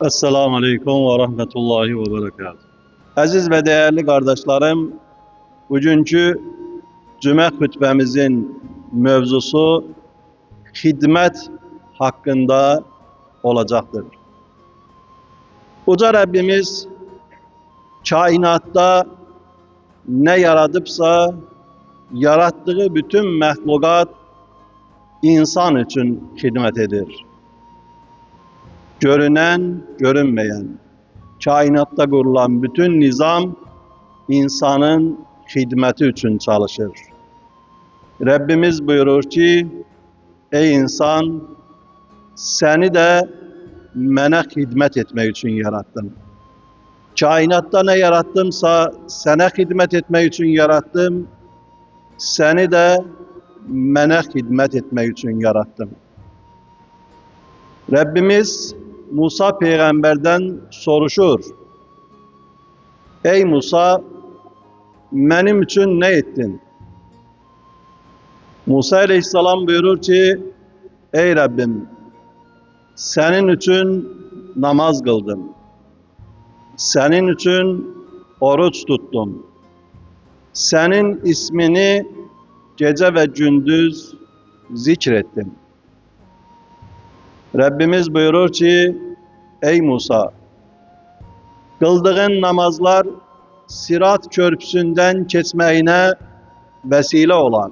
Esselamu Aleyküm ve Rahmetullahi ve Berekatuhu. Aziz ve değerli kardeşlerim, bugünkü Cuma hutbemizin mevzusu hizmet hakkında olacaktır. Uca Rabbimiz kainatta ne yaradıpsa yarattığı bütün mehlukat insan için hizmet edir. Görünen, görünmeyen, kainatta kurulan bütün nizam insanın hizmeti için çalışır. Rabbimiz buyurur ki, ey insan, seni de mənə hizmet etmek için yarattım. Kainatta ne yarattımsa sana hizmet etmek için yarattım. Seni de mənə hizmet etmek için yarattım. Rabbimiz Musa peygamberden soruşur. Ey Musa, benim için ne ettin? Musa aleyhisselam buyurur ki, ey Rabbim, senin için namaz kıldım. Senin için oruç tuttum. Senin ismini gece ve gündüz zikrettim. Rabbimiz buyurur ki, ey Musa, kıldığın namazlar Sirat köprüsünden geçmeyine vesile olar.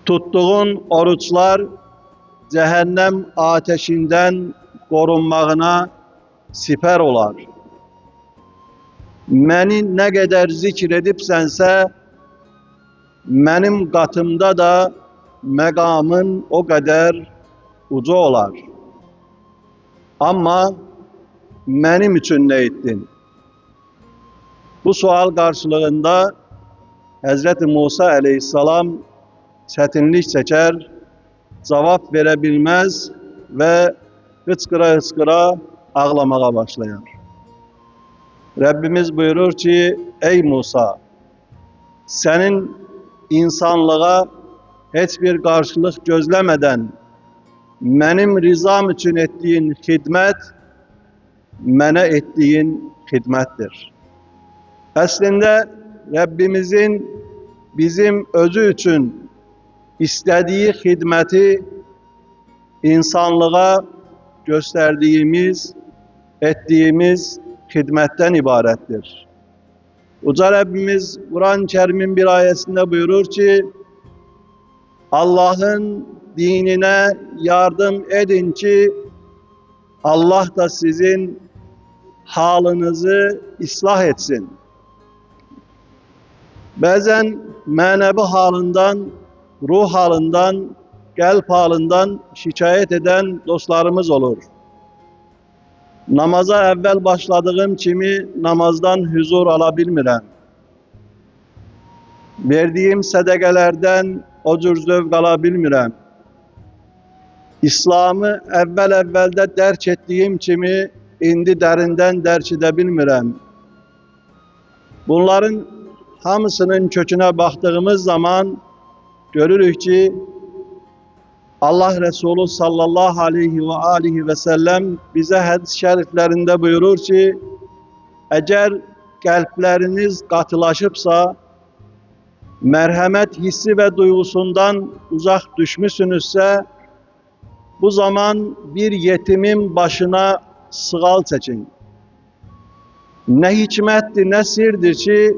Tuttuğun oruçlar cehennem ateşinden korunmağına siper olar. Beni ne kadar zikredipsense, benim katımda da megamın o kadar ucu olar. Ama benim için ne ettin? Bu sual karşılığında Hazreti Musa aleyhisselam çetinlik çeker, cevap verebilmez ve hıçkıra hıçkıra ağlamaya başlayar. Rabbimiz buyurur ki, ey Musa, senin insanlığa hiçbir karşılık gözlemeden benim rızam için ettiğin hizmet, mənə ettiğin hizmettir. Aslında Rabbimizin bizim özü için istediği hizmeti insanlığa gösterdiğimiz, ettiğimiz hizmetten ibarettir. Uca Rabbimiz Kur'an-ı Kerim'in bir ayetinde buyurur ki, Allah'ın dinine yardım edin ki Allah da sizin halınızı ıslah etsin. Bazen manevi halinden, ruh halinden, kalp halinden şikayet eden dostlarımız olur. Namaza evvel başladığım kimi namazdan huzur alabilmirəm. Verdiğim sədəqələrdən o cür zövq alabilmirəm. İslam'ı evvelde dərk ettiğim kimi indi derinden dərk edebilmirəm. Bunların hamısının köküne baktığımız zaman görürük ki Allah Resulü sallallahu aleyhi ve sellem bize hadis-i şeriflerinde buyurur ki, eğer kalpleriniz katılaşıpsa, merhamet hissi ve duygusundan uzak düşmüşsünüzse, bu zaman bir yetimin başına sığal çekin. Ne hikmettir, ne sirdir ki,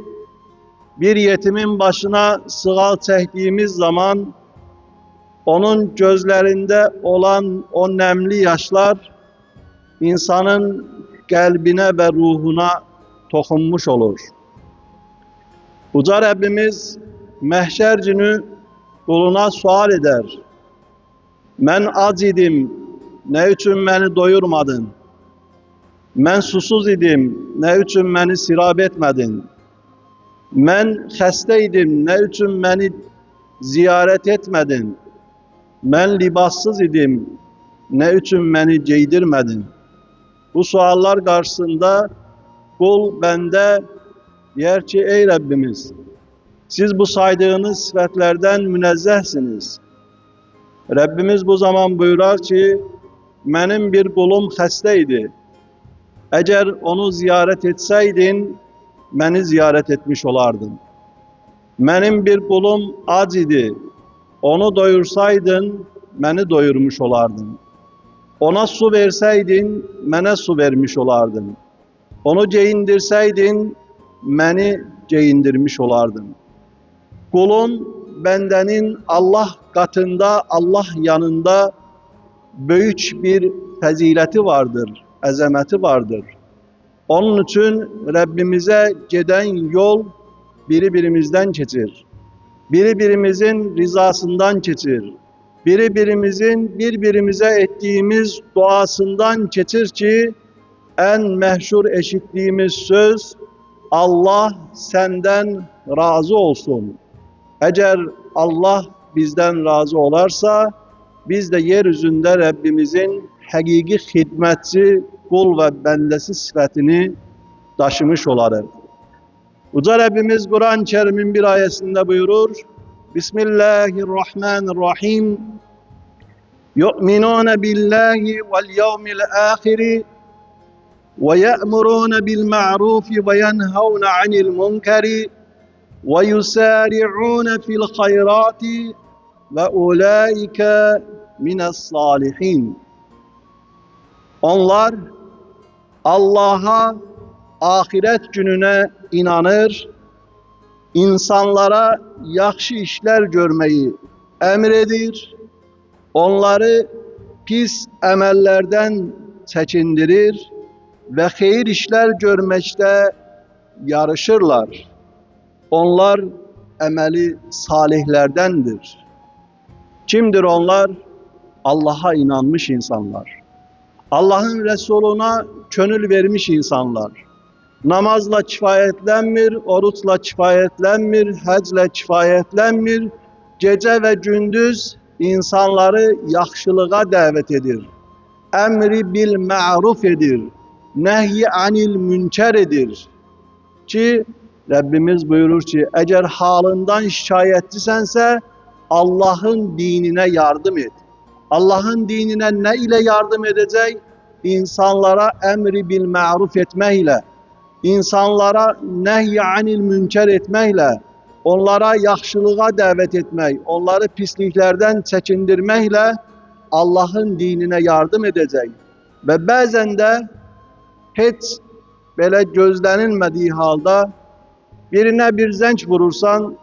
bir yetimin başına sığal çektiğimiz zaman, onun gözlerinde olan o nemli yaşlar, insanın kalbine ve ruhuna dokunmuş olur. Uca Rabbimiz mahşer günü kuluna sual eder. Ben ac idim, ne için beni doyurmadın? Ben susuz idim, ne için beni sirab etmedin? Ben hastaydım, ne için beni ziyaret etmedin? Ben libassız idim, ne için beni giydirmedin? Bu suallar karşısında kul bende yer ki, ey Rabbimiz, siz bu saydığınız sıfatlerden münezzehsiniz. Rabbimiz bu zaman buyurar ki, mənim bir qulum xəstə idi. Əgər onu ziyarət etsəydin, məni ziyarət etmiş olardın. Mənim bir qulum ac idi. Onu doyursaydın, məni doyurmuş olardın. Ona su versəydin, mənə su vermiş olardın. Onu geyindirseydin, məni geyindirmiş olardın. Kulun, bendenin Allah katında, Allah yanında büyük bir fezileti vardır, əzəməti vardır. Onun için Rabbimize giden yol biri-birimizden keçir. Biri-birimizin rızasından keçir. Biri-birimizin birbirimize ettiğimiz duasından keçir ki, en meşhur eşittiğimiz söz, Allah senden razı olsun. Eğer Allah bizden razı olarsa, biz de yeryüzünde Rabbimizin hakiki hizmetçi, kul ve bendesi sıfatını taşımış olarız. Uca Rabbimiz Kur'an-ı Kerim'in bir ayetinde buyurur, Bismillahirrahmanirrahim. Yu'minuna billahi vel yevmil ahiri ve ye'muruna bil ma'rufi ve yenhavna anil munkari ve yusari'una fil hayrati ve ulaike mines salihin. Onlar Allah'a, ahiret gününe inanır, insanlara yaxşı işler görmeyi emredir, onları pis emellerden çekindirir ve hayır işler görmekte yarışırlar. Onlar emeli salihlerdendir. Kimdir onlar? Allah'a inanmış insanlar. Allah'ın Resuluna gönül vermiş insanlar. Namazla kifayetlenmir, oruçla kifayetlenmir, həclə kifayetlenmir, gece ve gündüz insanları yaxşılığa davet edir. Emri bil ma'ruf edir, nehyi anil münker edir. Ki Rabbimiz buyurur ki, eğer halından şikayetçisense Allah'ın dinine yardım et. Allah'ın dinine ne ile yardım edecek? İnsanlara emri bil ma'ruf etmeyle, insanlara nehy anil münker etmekle, onlara yaxşılığa davet etmek, onları pisliklerden çekindirmekle Allah'ın dinine yardım edecek. Ve bazen de hiç böyle gözlenilmediği halde birine bir zenç vurursan,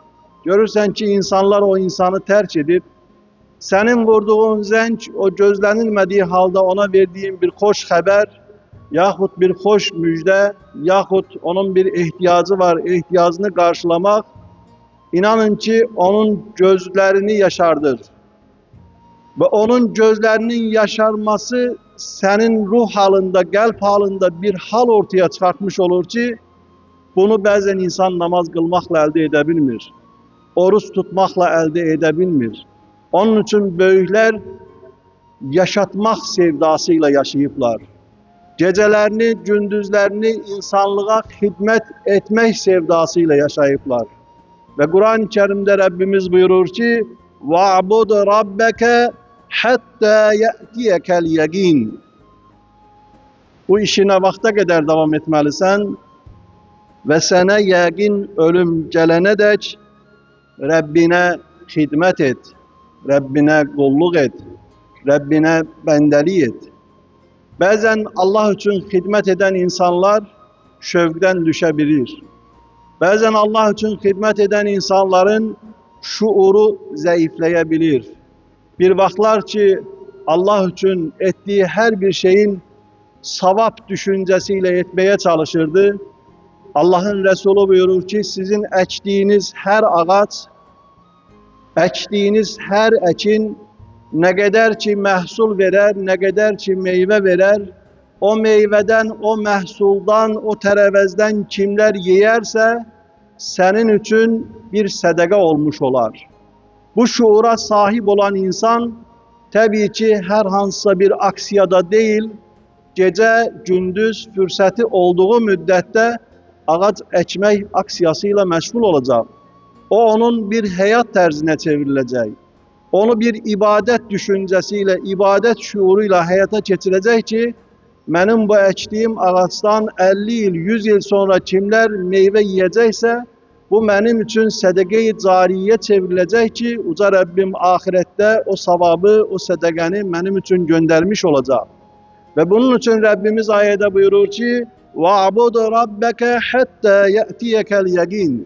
görürsen ki insanlar o insanı terk edip, senin vurduğun zenç o gözlenilmediği halde ona verdiğin bir hoş haber, yahut bir hoş müjde, yahut onun bir ihtiyacı var, ihtiyacını karşılamak, inanın ki onun gözlerini yaşardır. Ve onun gözlerinin yaşarması senin ruh halında, kalp halında bir hal ortaya çıkartmış olur ki, bunu bazen insan namaz kılmakla elde edebilmir. Oruç tutmakla elde edebilmir. Onun için büyükler yaşatmak sevdasıyla yaşayıplar. Gecelerini, gündüzlerini insanlığa hizmet etmek sevdasıyla yaşayıplar. Ve Kur'an-ı Kerim'de Rabbimiz buyurur ki, وَعْبُدْ رَبَّكَ حَتَّى يَأْتِيَكَ الْيَقِينَ. Bu işine vakte kadar devam etmelisin ve sana yakin ölüm gelene dek Rabbine hizmet et, Rabbine kulluk et, Rabbine bendeli et. Bazen Allah için hizmet eden insanlar şövkten düşebilir. Bazen Allah için hizmet eden insanların şuuru zayıflayabilir. Bir vaklar ki Allah için ettiği her bir şeyin savap düşüncesiyle etmeye çalışırdı. Allah'ın Resulü buyurur ki sizin ektiğiniz her ağaç, ektiğiniz her ekin ne kadar ki mahsul verer, ne kadar ki meyve verer, o meyveden, o mahsuldan, o terevezden kimler yiyerse senin için bir sadaka olmuş olar. Bu şuura sahip olan insan tabii ki herhansı bir aksiyada değil, gece gündüz fürseti olduğu müddette ağaç ekmek aksiyasıyla meşgul olacak. O onun bir hayat terzine çevrilecek. onu bir ibadet düşüncesiyle, ibadet şuuruyla hayata geçirecek ki, benim bu ektiğim ağaçtan 50 yıl, 100 yıl sonra kimler meyve yiyecekse, bu benim için sedeke-i cariye çevrilecek ki, Uca Rabbim ahirette o savabı, o sedekeni benim için göndermiş olacak. Ve bunun için Rabbimiz ayette buyurur ki, وَعْبُدْ رَبَّكَ حَتَّى يَأْتِيَكَ الْيَقِينَ.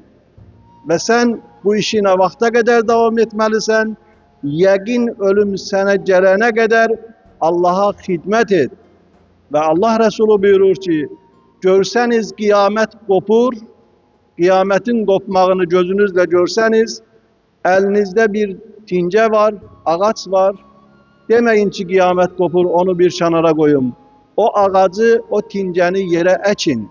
Ve sen bu işine vakte kadar devam etmelisin. Yakin ölüm sana gelene kadar Allah'a hizmet et. Ve Allah Resulü buyurur ki, görseniz kıyamet kopur, kıyametin kopmağını gözünüzle görseniz, elinizde bir tince var, ağaç var, demeyin ki kıyamet kopur, onu bir kenara koyun. O ağacı, o tinceni yere ekin.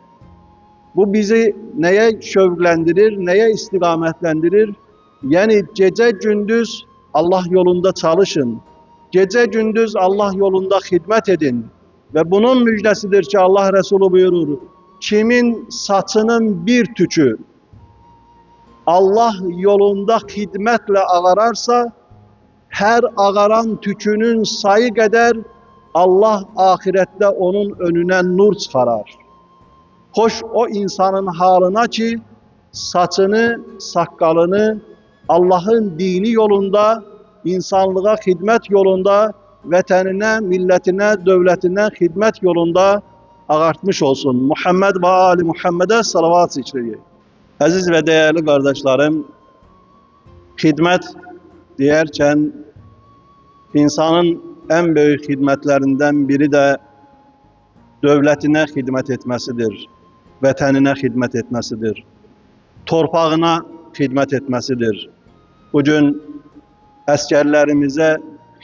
Bu bizi neye şevklendirir, neye istikametlendirir? Yani gece gündüz Allah yolunda çalışın. Gece gündüz Allah yolunda hizmet edin. Ve bunun müjdesidir ki Allah Resulü buyurur. Kimin saçının bir tükü Allah yolunda hizmetle ağararsa, her ağaran tükünün sayı kadar Allah ahirette onun önüne nur çıkarar. Hoş o insanın haline ki saçını, sakalını Allah'ın dini yolunda, insanlığa hizmet yolunda, vatanına, milletine, devletine hizmet yolunda ağartmış olsun. Muhammed ve Ali Muhammed'e salavat içeriği. Aziz ve değerli kardeşlerim, hizmet diyerken insanın en büyük hizmetlerinden biri de devletine hizmet etmesidir. Vatanına hizmet etmesidir. Torpağına hizmet etmesidir. Bugün askerlerimize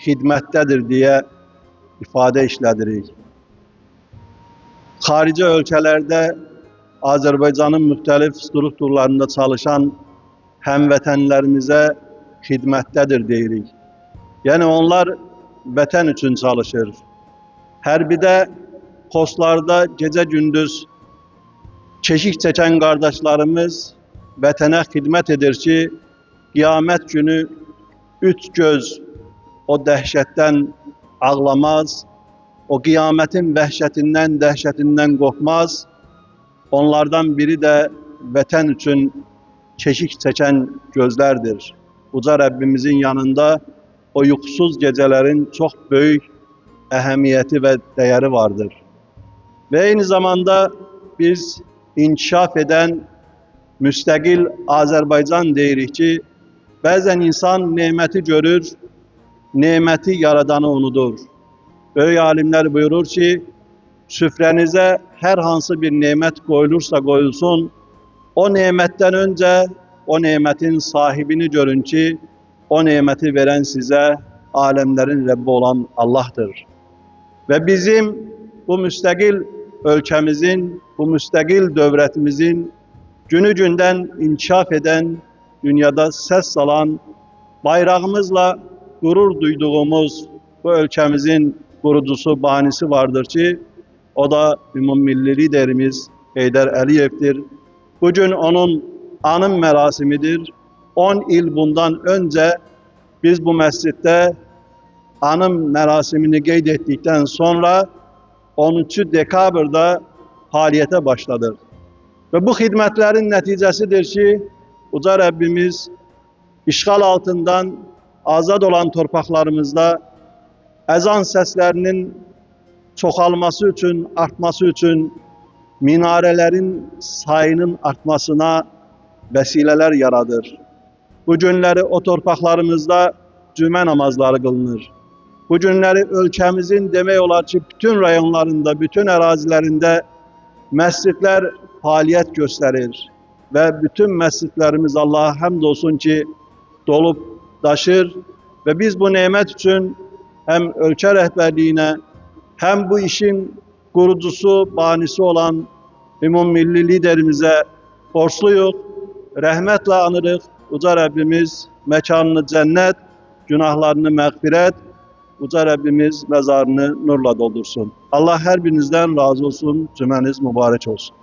hizmettedir diye ifade işledirik. Harici ülkelerde Azerbaycan'ın müxtəlif strukturlarında çalışan həmvətənlərimize hizmettedir deyirik. Yani onlar vətən için çalışır. Hərbidə, postlarda gece gündüz keşik çeken kardeşlerimiz vətənə hizmet edir ki, kıyamet günü üç göz o dehşetten ağlamaz, o kıyametin vəhşetinden, dehşetinden korkmaz. Onlardan biri de vətən için keşik çeken gözlerdir. Uca Rabbimizin yanında o yuxusuz gecelerin çok büyük ehemmiyeti ve değeri vardır. Ve aynı zamanda biz inkişaf eden müstakil Azerbaycan deyirik ki, bazen insan nimeti görür, nimeti yaradanı unudur. Böyük alimler buyurur ki, süfrenize her hansı bir nimet koyulursa koyulsun, o nimetten önce o nimetin sahibini görün ki, o nimeti veren size alemlerin Rabbi olan Allah'tır. Ve bizim bu müstakil ülkemizin, bu müstakil devletimizin günü günden inkişaf eden, dünyada ses salan, bayrağımızla gurur duyduğumuz bu ülkemizin kurucusu, banisi vardır ki, o da Ümum Milli liderimiz Heydər Əliyev'dir. Bugün onun anım merasimidir. 10 yıl bundan önce biz bu mescitte anım merasimini qeyd ettikten sonra 13 dekabrda faaliyete başladık. Ve bu hizmetlerin neticesidir ki, Uca Rabbimiz işgal altından azad olan torpaqlarımızda ezan seslerinin çoxalması için, artması için minarelerin sayının artmasına vesileler yaradır. Bu günleri o torpaqlarımızda cümə namazları kılınır. Bu günleri ülkemizin demək olar ki, bütün rayonlarında, bütün arazilerinde mescitler faaliyet gösterir. Ve bütün mescitlerimiz Allah'a hamd olsun ki dolup taşır. Ve biz bu nimet için hem ülke rehberliğine hem bu işin kurucusu, banisi olan Ümum Milli liderimize borçluyuz. Rahmetle anırıq. Uca Rabbimiz mekanını cennet, günahlarını mağfiret, Uca Rabbimiz mezarını nurla doldursun. Allah her birinizden razı olsun, cümleniz mübarek olsun.